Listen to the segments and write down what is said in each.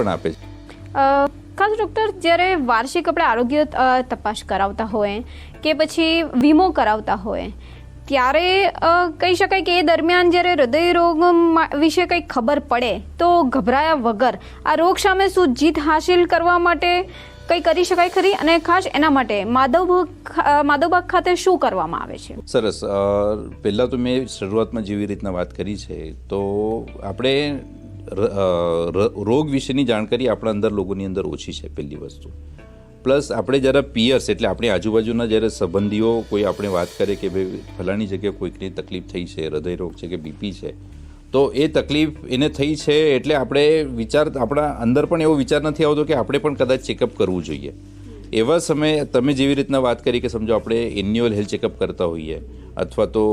પણ આપે છે। ખાસ ડૉક્ટર, જ્યારે વાર્ષિક આપણે આરોગ્ય તપાસ કરાવતા હોય કે પછી વીમો કરાવતા હોય ત્યારે કહી શકાય કે એ દરમિયાન જ્યારે હૃદય રોગ વિશે કંઈક ખબર પડે તો ગભરાયા વગર આ રોગ સામે શું જીત હાંસિલ કરવા માટે કંઈ કરી શકાય ખરી? અને ખાસ એના માટે માધવબાગ ખાતે શું કરવામાં આવે છે? સરસ। પહેલાં તો મેં શરૂઆતમાં જેવી રીતના વાત કરી છે, તો આપણે રોગ વિશેની જાણકારી આપણા અંદર લોકોની અંદર ઓછી છે, પહેલી વસ્તુ। પ્લસ આપણે જ્યારે પિયર્સ એટલે આપણી આજુબાજુના જ્યારે સંબંધીઓ કોઈ આપણે વાત કરે કે ભાઈ ફલાણી જગ્યાએ કોઈકની તકલીફ થઈ છે, હૃદય રોગ છે કે બીપી છે, તો એ તકલીફ એને થઈ છે એટલે આપણે આપણા અંદર પણ એવો વિચાર નથી આવતો કે આપણે પણ કદાચ ચેકઅપ કરવું જોઈએ। એવા સમયે તમે જેવી રીતના વાત કરી કે સમજો આપણે એન્યુઅલ હેલ્થ ચેકઅપ કરતા હોઈએ અથવા તો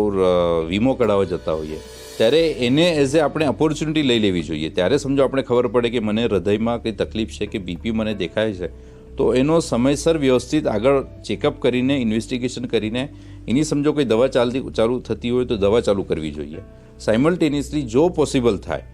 વીમો કઢાવવા જતા હોઈએ, ત્યારે એને એઝ એ આપણે ઓપોર્ચ્યુનિટી લઈ લેવી જોઈએ। ત્યારે સમજો આપણે ખબર પડે કે મને હૃદયમાં કંઈ તકલીફ છે કે બીપી મને દેખાય છે, તો એનો સમયસર વ્યવસ્થિત આગળ ચેકઅપ કરીને ઇન્વેસ્ટિગેશન કરીને એની સમજો કોઈ દવા ચાલુ થતી હોય તો દવા ચાલુ કરવી જોઈએ। સાયમલ્ટેનિયસલી જો પોસિબલ થાય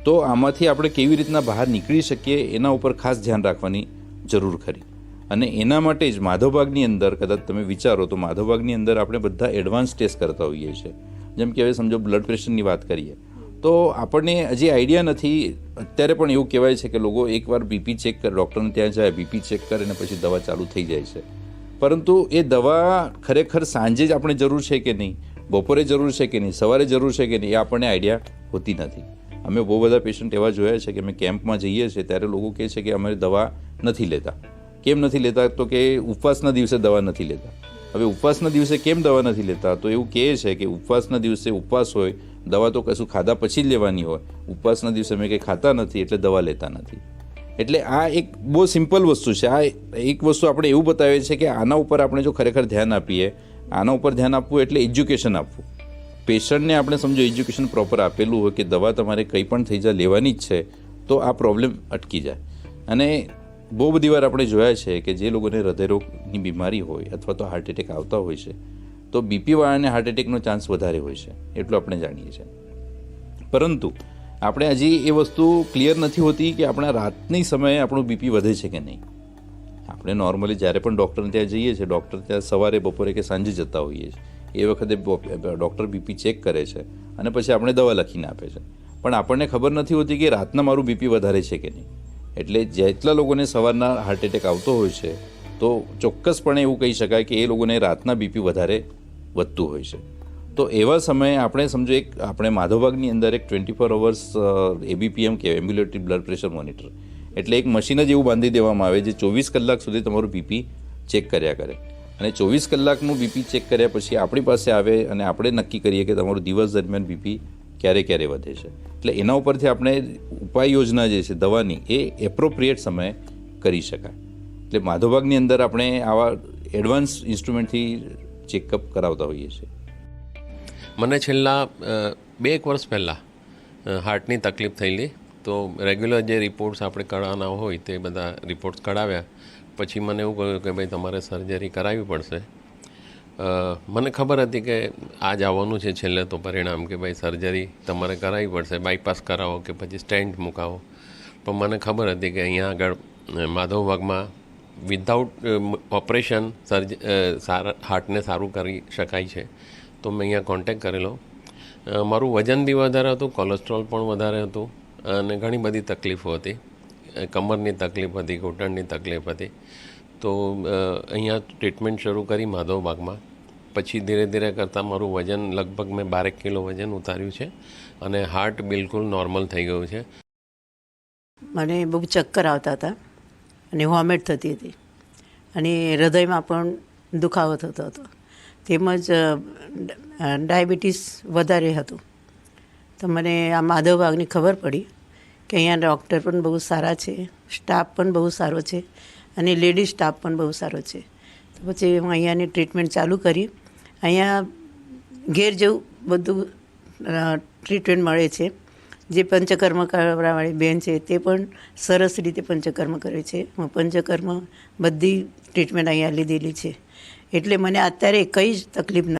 તો આમાંથી આપણે કેવી રીતના બહાર નીકળી શકીએ એના ઉપર ખાસ ધ્યાન રાખવાની જરૂર ખરી। અને એના માટે જ માધવબાગની અંદર કદાચ તમે વિચારો તો માધવબાગની અંદર આપણે બધા એડવાન્સ ટેસ્ટ કરતા હોઈએ છીએ। જેમ કે હવે સમજો બ્લડ પ્રેશરની વાત કરીએ તો આપણને હજી આઈડિયા નથી, અત્યારે પણ એવું કહેવાય છે કે લોકો એકવાર બીપી ચેક કરે, ડૉક્ટરને ત્યાં જાય, બીપી ચેક કરે અને પછી દવા ચાલુ થઈ જાય છે, પરંતુ એ દવા ખરેખર સાંજે જ આપણે જરૂર છે કે નહીં, બપોરે જરૂર છે કે નહીં, સવારે જરૂર છે કે નહીં, એ આપણને આઈડિયા હોતી નથી। અમે બહુ બધા પેશન્ટ એવા જોયા છે કે અમે કેમ્પમાં જઈએ છીએ ત્યારે લોકો કહે છે કે અમે દવા નથી લેતા। કેમ નથી લેતા? તો કે ઉપવાસના દિવસે દવા નથી લેતા। હવે ઉપવાસના દિવસે કેમ દવા નથી લેતા? તો એવું કહે છે કે ઉપવાસના દિવસે ઉપવાસ હોય, દવા તો કશું ખાધા પછી જ લેવાની હોય, ઉપવાસના દિવસે અમે કંઈ ખાતા નથી એટલે દવા લેતા નથી। એટલે આ એક બહુ સિમ્પલ વસ્તુ છે। આ એક વસ્તુ આપણે એવું બતાવે છે કે આના ઉપર આપણે જો ખરેખર ધ્યાન આપીએ, આના ઉપર ધ્યાન આપવું એટલે એજ્યુકેશન આપવું। પેશન્ટને આપણે સમજો એજ્યુકેશન પ્રોપર આપેલું હોય કે દવા તમારે કંઈ પણ થઈ જાય લેવાની જ છે, તો આ પ્રોબ્લેમ અટકી જાય। અને બહુ બધી વાર આપણે જોયા છે કે જે લોકોને હૃદયરોગની બીમારી હોય અથવા તો હાર્ટ એટેક આવતા હોય છે, તો બીપીવાળાને હાર્ટ એટેકનો ચાન્સ વધારે હોય છે, એટલું આપણે જાણીએ છીએ। પરંતુ આપણે હજી એ વસ્તુ ક્લિયર નથી હોતી કે આપણા રાતની સમયે આપણું બીપી વધે છે કે નહીં। આપણે નોર્મલી જ્યારે પણ ડૉક્ટરને ત્યાં જઈએ છીએ, ડૉક્ટર ત્યાં સવારે, બપોરે કે સાંજે જતા હોઈએ છીએ, એ વખતે ડૉક્ટર બીપી ચેક કરે છે અને પછી આપણે દવા લખીને આપે છે, પણ આપણને ખબર નથી હોતી કે રાતના મારું બીપી વધારે છે કે નહીં। એટલે જેટલા લોકોને સવારના હાર્ટ એટેક આવતો હોય છે તો ચોક્કસપણે એવું કહી શકાય કે એ લોકોને રાતના બીપી વધારે વધતું હોય છે। તો એવા સમયે આપણે સમજો આપણે માધવબાગની અંદર એક 24 અવર્સ ABPM કહેવાય, એમ્બ્યુલેટરી બ્લડ પ્રેશર મોનિટર, એટલે એક મશીન જ એવું બાંધી દેવામાં આવે જે 24 કલાક સુધી તમારું બીપી ચેક કર્યા કરે, અને 24 કલાકનું બીપી ચેક કર્યા પછી આપણી પાસે આવે અને આપણે નક્કી કરીએ કે તમારું દિવસ દરમિયાન બીપી ક્યારે ક્યારે વધે છે। એટલે એના ઉપરથી આપણે ઉપાય યોજના જે છે દવાની એ એપ્રોપ્રિએટ સમયે કરી શકાય। એટલે માધવબાગની અંદર આપણે આવા એડવાન્સ ઇન્સ્ટ્રુમેન્ટથી ચેકઅપ કરાવતા હોઈએ છીએ। મને છેલ્લા 2 વર્ષ પહેલાં હાર્ટની તકલીફ થયેલી, તો રેગ્યુલર જે રિપોર્ટ્સ આપણે કઢાવવાના હોય તે બધા રિપોર્ટ્સ કઢાવ્યા પછી મને એવું કહ્યું કે ભાઈ તમારે સર્જરી કરાવવી પડશે। મને ખબર હતી કે આજ આવવાનું છે છેલ્લે તો પરિણામ કે ભાઈ સર્જરી તમારે કરાવવી પડશે, બાયપાસ કરાવો કે પછી સ્ટેન્ટ મુકાવો, પણ મને ખબર હતી કે અહીંયા આગળ માધવબાગમાં વિધાઉટ ઓપરેશન હાર્ટને સારું કરી શકાય છે। તો મેં અહીંયા કોન્ટેક્ટ કરેલો। મારું વજન બી વધારે હતું, કોલેસ્ટ્રોલ પણ વધારે હતું અને ઘણી બધી તકલીફો હતી, કમરની તકલીફ હતી, ઘૂંટણની તકલીફ હતી। તો અહીંયા ટ્રીટમેન્ટ શરૂ કરી માધવબાગમાં, પછી ધીરે ધીરે કરતાં મારું વજન લગભગ મેં 12 કિલો વજન ઉતાર્યું છે અને હાર્ટ બિલકુલ નોર્મલ થઈ ગયું છે। મને બહુ ચક્કર આવતા હતા અને વોમિટ થતી હતી અને હૃદયમાં પણ દુખાવો થતો હતો, તેમજ ડાયાબિટીસ વધારે હતું। તો મને આ માધવબાગની ખબર પડી કે અહીંયા ડૉક્ટર પણ બહુ સારા છે, સ્ટાફ પણ બહુ સારો છે અને લેડી સ્ટાફ પણ બહુ સારો છે। તો પછી હું અહીંયાની ટ્રીટમેન્ટ ચાલુ કરી। અહીંયા ઘેર જેવું બધું ટ્રીટમેન્ટ મળે છે। જે પંચકર્મ કરવાવાળી બેન છે તે પણ સરસ રીતે પંચકર્મ કરે છે। હું પંચકર્મ બધી ટ્રીટમેન્ટ અહીંયા લીધેલી છે, એટલે મને અત્યારે કંઈ જ તકલીફ